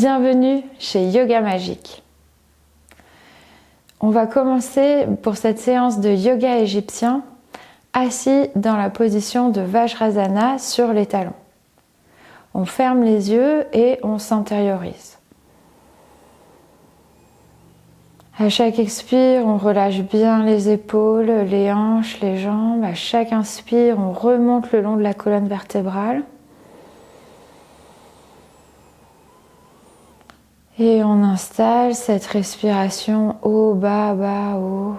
Bienvenue chez Yoga Magique. On va commencer pour cette séance de yoga égyptien assis dans la position de Vajrasana sur les talons. On ferme les yeux et on s'intériorise. À chaque expire, on relâche bien les épaules, les hanches, les jambes. À chaque inspire, on remonte le long de la colonne vertébrale. Et on installe cette respiration haut, bas, bas, haut,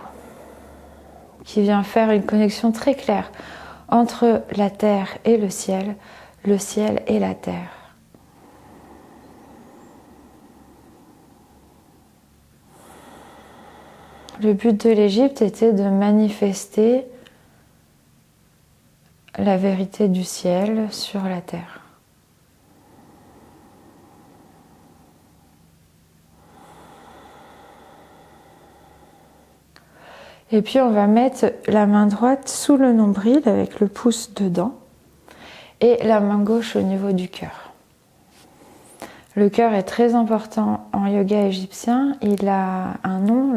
qui vient faire une connexion très claire entre la terre et le ciel et la terre. Le but de l'Égypte était de manifester la vérité du ciel sur la terre. Et puis on va mettre la main droite sous le nombril avec le pouce dedans et la main gauche au niveau du cœur. Le cœur est très important en yoga égyptien. Il a un nom,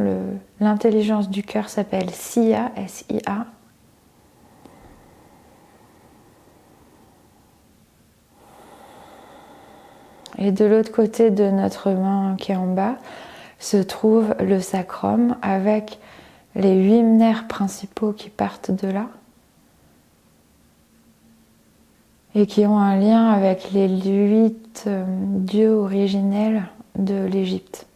l'intelligence du cœur s'appelle Sia, S-I-A. Et de l'autre côté de notre main qui est en bas se trouve le sacrum avec les 8 nerfs principaux qui partent de là et qui ont un lien avec les 8 dieux originels de l'Égypte.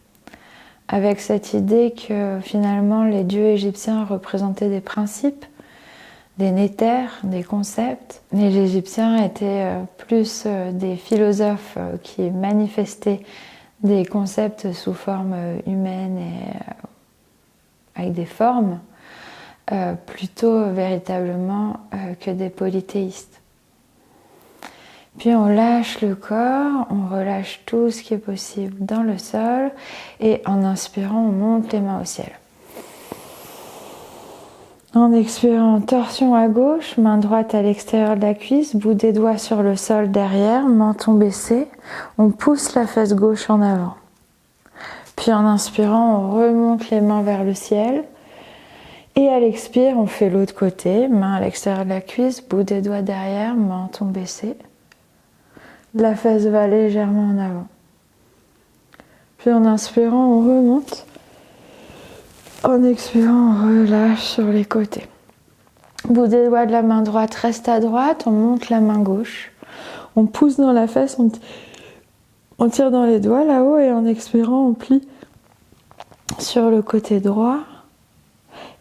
Avec cette idée que finalement les dieux égyptiens représentaient des principes, des néthers, des concepts. Et les Égyptiens étaient plus des philosophes qui manifestaient des concepts sous forme humaine et avec des formes, plutôt véritablement que des polythéistes. Puis on lâche le corps, on relâche tout ce qui est possible dans le sol et en inspirant, on monte les mains au ciel. En expirant, torsion à gauche, main droite à l'extérieur de la cuisse, bout des doigts sur le sol derrière, menton baissé, on pousse la fesse gauche en avant. Puis en inspirant, on remonte les mains vers le ciel. Et à l'expire, on fait l'autre côté, main à l'extérieur de la cuisse, bout des doigts derrière, menton baissé. La fesse va légèrement en avant. Puis en inspirant, on remonte. En expirant, on relâche sur les côtés. Bout des doigts de la main droite reste à droite, on monte la main gauche. On pousse dans la fesse, on tire dans les doigts là-haut et en expirant, on plie sur le côté droit.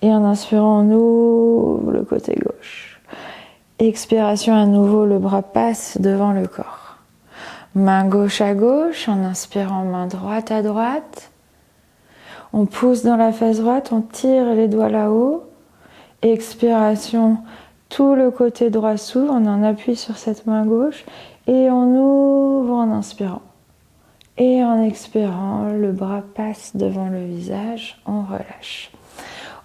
Et en inspirant, on ouvre le côté gauche. Expiration à nouveau, le bras passe devant le corps. Main gauche à gauche, en inspirant, main droite à droite. On pousse dans la fesse droite, on tire les doigts là-haut. Expiration, tout le côté droit s'ouvre, on en appuie sur cette main gauche et on ouvre en inspirant. Et en expirant, le bras passe devant le visage, on relâche.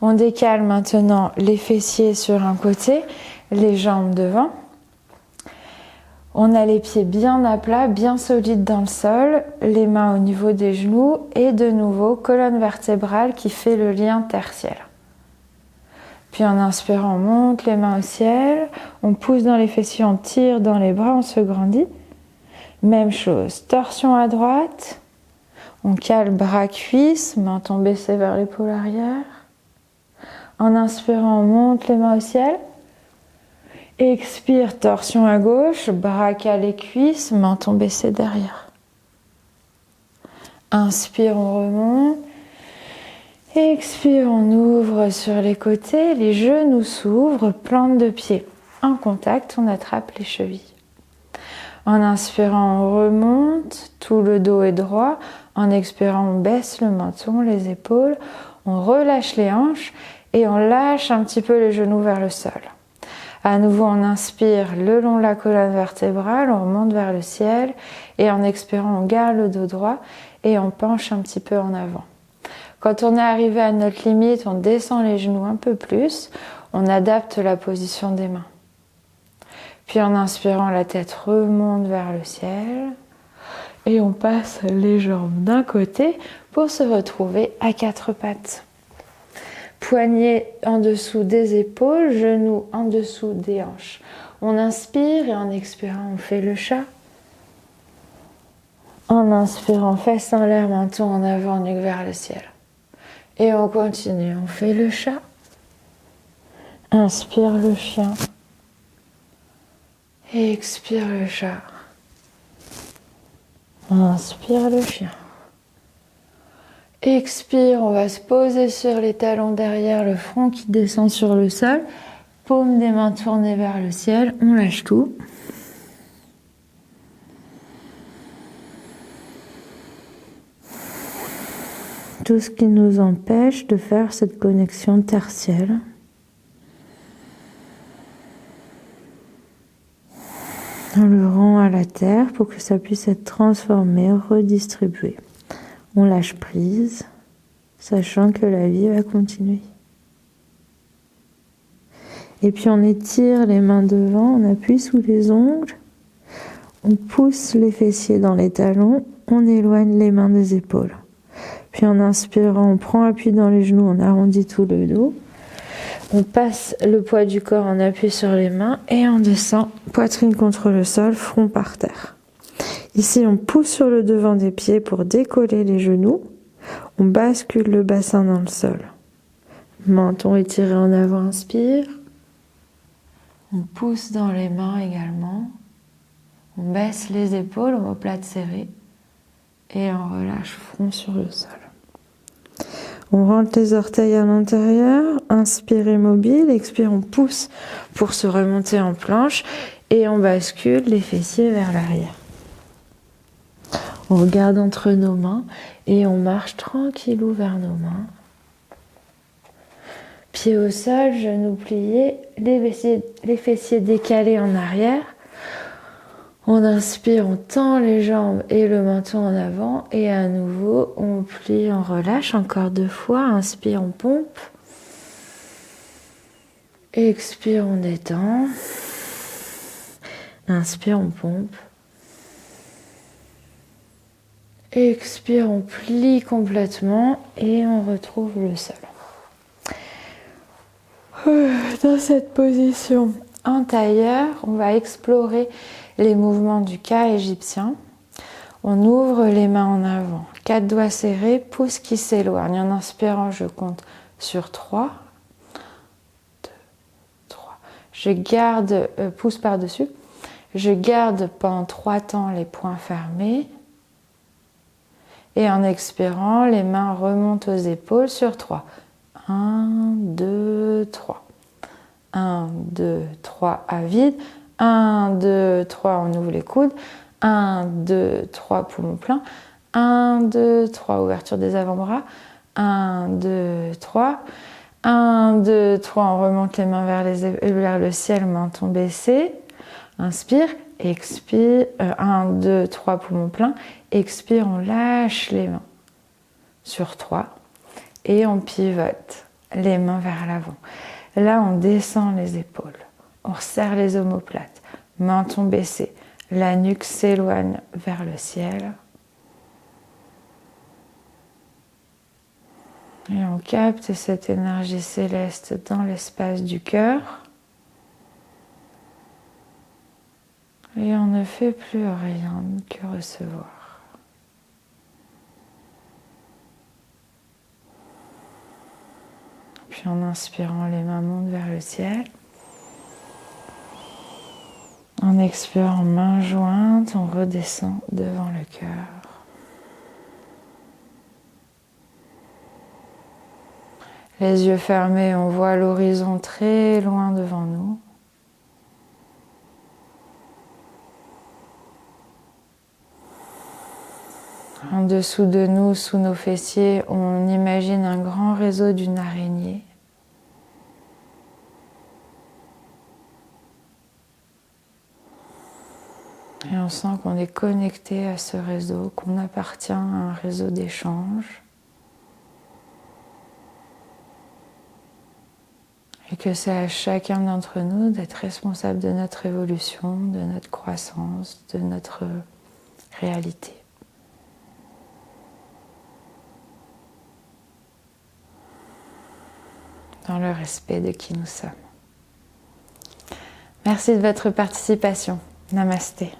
On décale maintenant les fessiers sur un côté, les jambes devant. On a les pieds bien à plat, bien solides dans le sol, les mains au niveau des genoux et de nouveau colonne vertébrale qui fait le lien terre-ciel. Puis en inspirant, on monte les mains au ciel, on pousse dans les fessiers, on tire dans les bras, on se grandit. Même chose, torsion à droite, on cale bras-cuisses, menton baissé vers l'épaule arrière. En inspirant, on monte les mains au ciel. Expire, torsion à gauche, bras calés cuisses, menton baissé derrière. Inspire, on remonte. Expire, on ouvre sur les côtés, les genoux s'ouvrent, plante de pied. En contact, on attrape les chevilles. En inspirant, on remonte, tout le dos est droit. En expirant, on baisse le menton, les épaules. On relâche les hanches et on lâche un petit peu les genoux vers le sol. À nouveau, on inspire le long de la colonne vertébrale, on remonte vers le ciel. Et en expirant, on garde le dos droit et on penche un petit peu en avant. Quand on est arrivé à notre limite, on descend les genoux un peu plus. On adapte la position des mains. Puis en inspirant, la tête remonte vers le ciel. Et on passe les jambes d'un côté pour se retrouver à quatre pattes. Poignets en dessous des épaules, genoux en dessous des hanches. On inspire et en expirant, on fait le chat. En inspirant, fesses en l'air, menton en avant, nuque vers le ciel. Et on continue, on fait le chat. Inspire le chien. Et expire le chat. Inspire le chien. Expire, on va se poser sur les talons derrière, le front qui descend sur le sol. Paume des mains tournées vers le ciel, on lâche tout. Tout ce qui nous empêche de faire cette connexion tertielle. On le rend à la terre pour que ça puisse être transformé, redistribué. On lâche prise, sachant que la vie va continuer. Et puis on étire les mains devant, on appuie sous les ongles, on pousse les fessiers dans les talons, on éloigne les mains des épaules. Puis en inspirant, on prend appui dans les genoux, on arrondit tout le dos. On passe le poids du corps en appui sur les mains et on descend, poitrine contre le sol, front par terre. Ici, on pousse sur le devant des pieds pour décoller les genoux. On bascule le bassin dans le sol. Menton étiré en avant, inspire. On pousse dans les mains également. On baisse les épaules, omoplate serrée. Et on relâche front sur le sol. On rentre les orteils à l'intérieur, inspire immobile, expire, on pousse pour se remonter en planche et on bascule les fessiers vers l'arrière. On regarde entre nos mains et on marche tranquillou vers nos mains. Pieds au sol, genoux pliés, les fessiers décalés en arrière. On inspire, on tend les jambes et le menton en avant et à nouveau on plie, on relâche encore 2 fois. Inspire, on pompe. Expire, on détend. Inspire, on pompe. Expire, on plie complètement et on retrouve le sol. Dans cette position en tailleur, on va explorer les mouvements du Ka égyptien. On ouvre les mains en avant, 4 doigts serrés, pouce qui s'éloigne. En inspirant, je compte sur 3. 2, 3. Je garde, pouce par-dessus. Je garde pendant 3 temps les poings fermés. Et en expirant, les mains remontent aux épaules sur 3. 1, 2, 3. 1, 2, 3 à vide. 1, 2, 3, on ouvre les coudes. 1, 2, 3, poumon plein. 1, 2, 3, ouverture des avant-bras. 1, 2, 3. 1, 2, 3, on remonte les mains vers le ciel, menton baissé. Inspire, expire. 1, 2, 3, poumon plein. Expire, on lâche les mains sur 3. Et on pivote les mains vers l'avant. Là, on descend les épaules. On resserre les omoplates. Menton baissé. La nuque s'éloigne vers le ciel. Et on capte cette énergie céleste dans l'espace du cœur. Et on ne fait plus rien que recevoir. Puis en inspirant, les mains montent vers le ciel. En expirant, mains jointes, on redescend devant le cœur. Les yeux fermés, on voit l'horizon très loin devant nous. En dessous de nous, sous nos fessiers, on imagine un grand réseau d'une araignée. Et on sent qu'on est connecté à ce réseau, qu'on appartient à un réseau d'échange. Et que c'est à chacun d'entre nous d'être responsable de notre évolution, de notre croissance, de notre réalité. dans le respect de qui nous sommes. Merci de votre participation. Namasté.